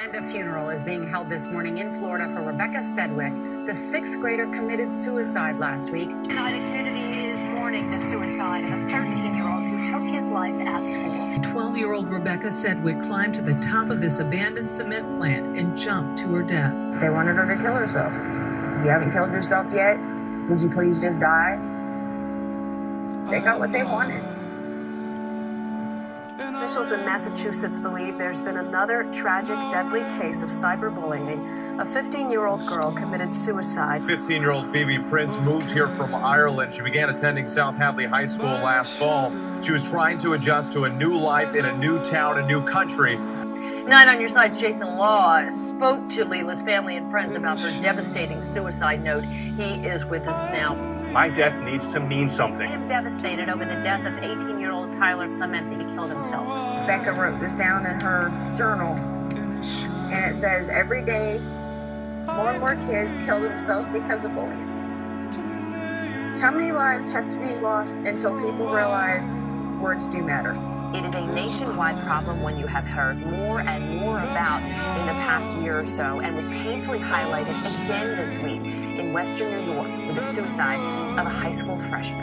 And a funeral is being held this morning in Florida for Rebecca Sedgwick, the sixth grader committed suicide last week. United Community is mourning the suicide of a 13-year-old who took his life at school. 12-year-old Rebecca Sedgwick climbed to the top of this abandoned cement plant and jumped to her death. They wanted her to kill herself. You haven't killed yourself yet? Would you please just die? They got what they wanted. Officials in Massachusetts believe there's been another tragic, deadly case of cyberbullying. A 15-year-old girl committed suicide. 15-year-old Phoebe Prince moved here from Ireland. She began attending South Hadley High School last fall. She was trying to adjust to a new life in a new town, a new country. 9 on Your Side's Jason Law spoke to Leela's family and friends about her devastating suicide note. He is with us now. My death needs to mean something. I am devastated over the death of 18-year-old Tyler Clemente. He killed himself. Becca wrote this down in her journal, and it says, every day, more and more kids kill themselves because of bullying. How many lives have to be lost until people realize words do matter? It is a nationwide problem, one you have heard more and more about in the past year or so, and was painfully highlighted again this week in Western New York with the suicide of a high school freshman.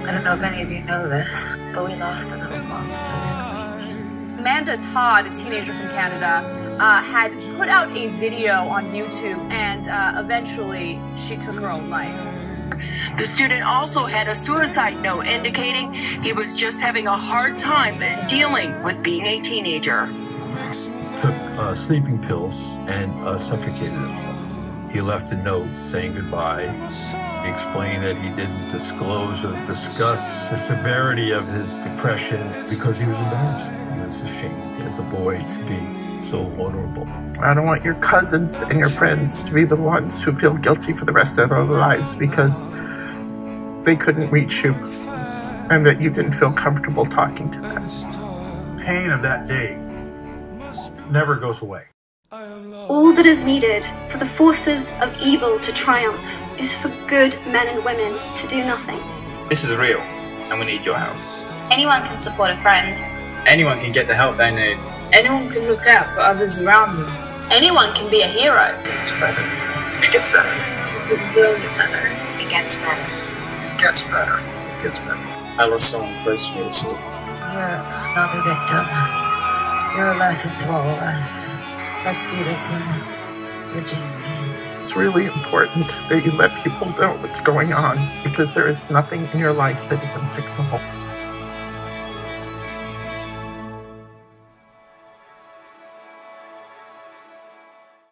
I don't know if any of you know this, but we lost a little monster this week. Amanda Todd, a teenager from Canada, had put out a video on YouTube, and eventually she took her own life. The student also had a suicide note indicating he was just having a hard time dealing with being a teenager. Took sleeping pills and suffocated himself. He left a note saying goodbye. He explained that he didn't disclose or discuss the severity of his depression because he was embarrassed. He was ashamed as a boy to be so vulnerable. I don't want your cousins and your friends to be the ones who feel guilty for the rest of their lives because they couldn't reach you and that you didn't feel comfortable talking to them. Pain of that day never goes away. All that is needed for the forces of evil to triumph is for good men and women to do nothing. This is real, and we need your help. Anyone can support a friend. Anyone can get the help they need. Anyone can look out for others around them. Anyone can be a hero. It gets better. It gets better. It will get better. It gets better. It gets better. It gets better. I lost someone close to me to suicide. You're not a victim. You're a lesson to all of us. Let's do this one for Jamie. It's really important that you let people know what's going on because there is nothing in your life that is unfixable.